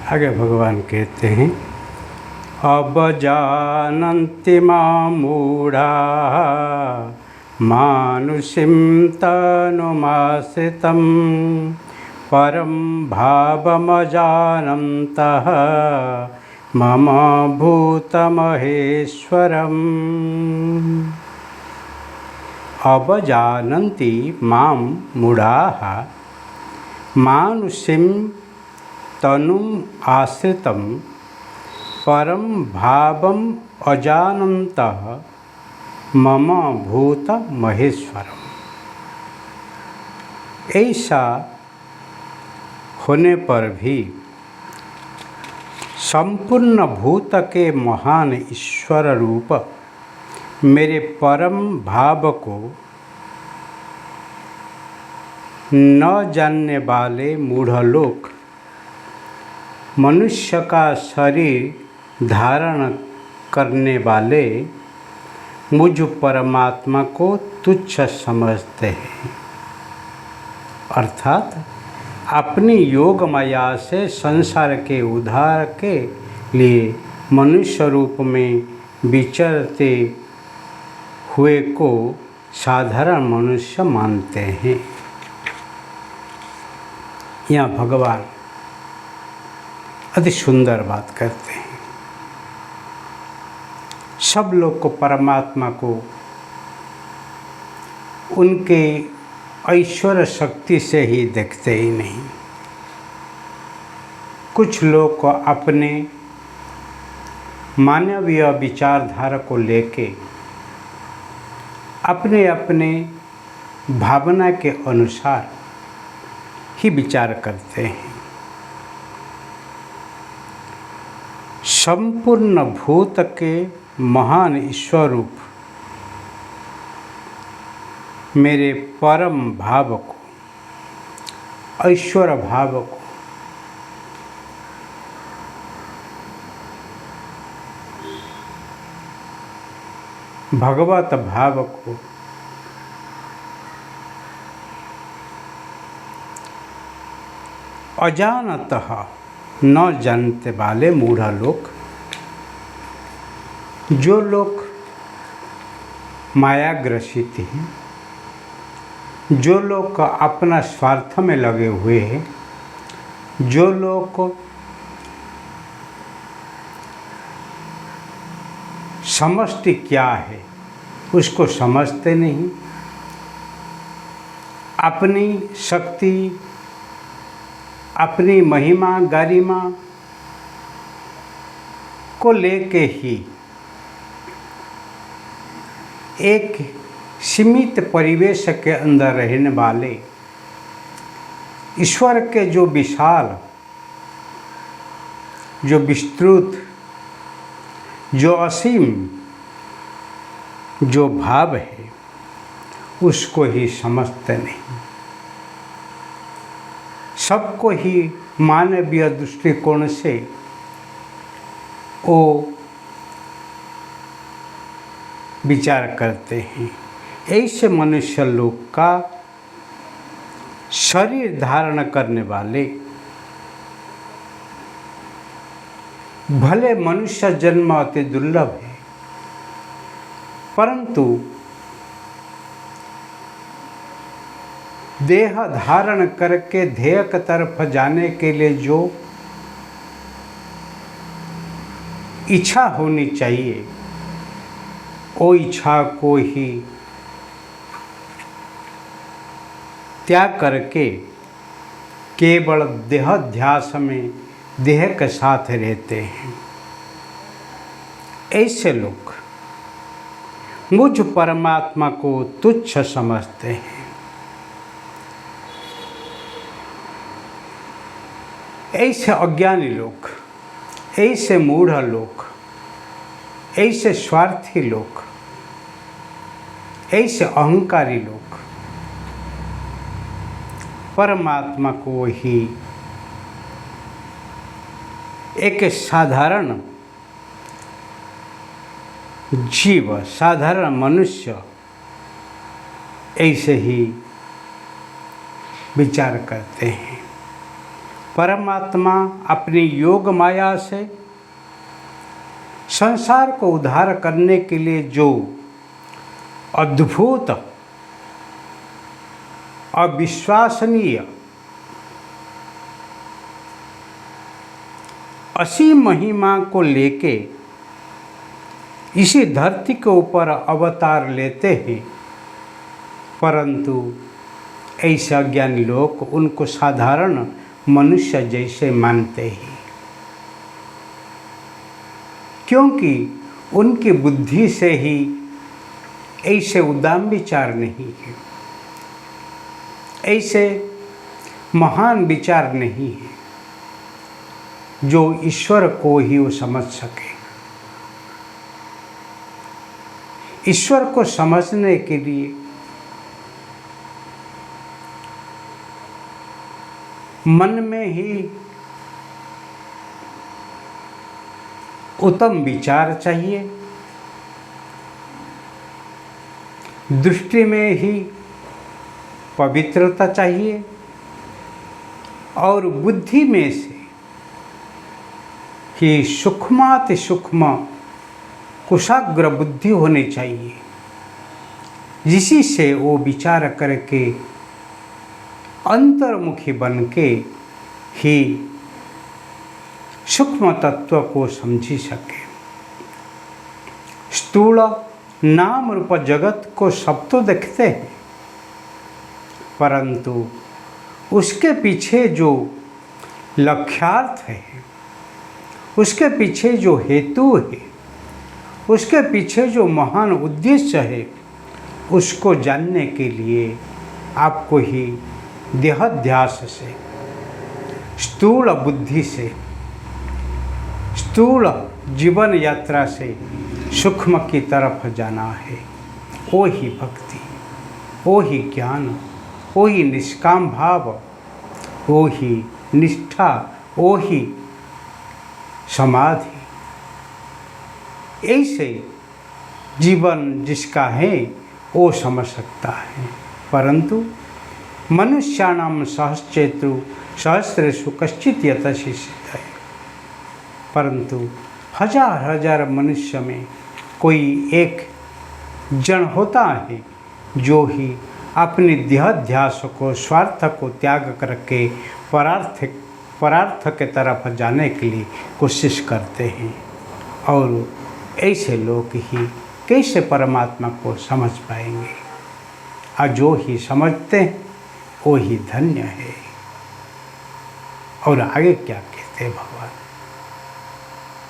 आगे भगवान कहते हैं, अब जानन्ति मां मूढ़ाः मानुषीं तनुमाश्रितं परं भावमजानन्तः मम भूतमहेश्वरम्। अब जानन्ति मां मूढ़ाः मानुषीं तनुम् आश्रितं परम भावम अजानन्तः मम भूत महेश्वरम। ऐसा होने पर भी संपूर्ण भूत के महान ईश्वर रूप मेरे परम भाव को न जानने वाले मूढ़ लोग मनुष्य का शरीर धारण करने वाले मुझ परमात्मा को तुच्छ समझते हैं, अर्थात अपनी योग माया से संसार के उद्धार के लिए मनुष्य रूप में विचरते हुए को साधारण मनुष्य मानते हैं। यहाँ भगवान अति सुंदर बात करते हैं। सब लोग को परमात्मा को उनके ऐश्वर्य शक्ति से ही देखते ही नहीं। कुछ लोग को अपने मानवीय विचारधारा को लेके अपने अपने भावना के अनुसार ही विचार करते हैं। संपूर्ण भूत के महान ईश्वर रूप मेरे परम भाव को, ऐश्वर्य भाव को भगवत भाव को अजानतः न जानते वाले मूढ़ लोग, जो लोग माया ग्रसित हैं, जो लोग अपना स्वार्थ में लगे हुए हैं, जो लोग समष्टि क्या है उसको समझते नहीं, अपनी शक्ति, अपनी महिमा गरिमा को लेके ही एक सीमित परिवेश के अंदर रहने वाले ईश्वर के जो विशाल, जो विस्तृत, जो असीम जो भाव है उसको ही समझते नहीं। सबको ही मानवीय दृष्टिकोण से वो विचार करते हैं। ऐसे मनुष्य लोग का शरीर धारण करने वाले भले मनुष्य जन्म अति दुर्लभ है, परंतु देह धारण करके ध्येय की तरफ जाने के लिए जो इच्छा होनी चाहिए, वो इच्छा को ही त्याग करके केवल देहाध्यास में देह के साथ रहते हैं। ऐसे लोग मुझ परमात्मा को तुच्छ समझते हैं। ऐसे अज्ञानी लोग, ऐसे मूढ़ लोग, ऐसे स्वार्थी लोग, ऐसे अहंकारी लोग परमात्मा को ही एक साधारण जीव, साधारण मनुष्य ऐसे ही विचार करते हैं। परमात्मा अपनी योग माया से संसार को उद्धार करने के लिए जो अद्भुत अविश्वसनीय असीम महिमा को लेके इसी धरती के ऊपर अवतार लेते हैं, परंतु ऐसे अज्ञानी लोग उनको साधारण मनुष्य जैसे मानते हैं, क्योंकि उनकी बुद्धि से ही ऐसे उदाम विचार नहीं है, ऐसे महान विचार नहीं है जो ईश्वर को ही वो समझ सके। ईश्वर को समझने के लिए मन में ही उत्तम विचार चाहिए, दृष्टि में ही पवित्रता चाहिए और बुद्धि में से ही सूक्ष्माति सूक्ष्म कुशाग्र बुद्धि होनी चाहिए, जिसी से वो विचार करके अंतर्मुखी बन के ही सूक्ष्म तत्व को समझी सके। स्थूल नाम रूप जगत को सब तो देखते हैं, परंतु उसके पीछे जो लक्ष्यार्थ है, उसके पीछे जो हेतु है, उसके पीछे जो महान उद्देश्य है, उसको जानने के लिए आपको ही देहाध्यास से, स्थूल बुद्धि से, स्थूल जीवन यात्रा से सूक्ष्म की तरफ जाना है। वो ही भक्ति, वो ही ज्ञान, वो ही निष्काम भाव, वो ही निष्ठा, वो ही समाधि। ऐसे जीवन जिसका है वो समझ सकता है, परंतु मनुष्याणाम सहस्रेषु सहस्रेषु कश्चित् यतशिष्यते है, परंतु हजार हजार मनुष्य में कोई एक जन होता है जो ही अपने देहाध्यास को, स्वार्थ को त्याग करके परार्थ के तरफ जाने के लिए कोशिश करते हैं। और ऐसे लोग ही कैसे परमात्मा को समझ पाएंगे? और जो ही समझते हैं वो ही धन्य है। और आगे क्या कहते हैं भगवान?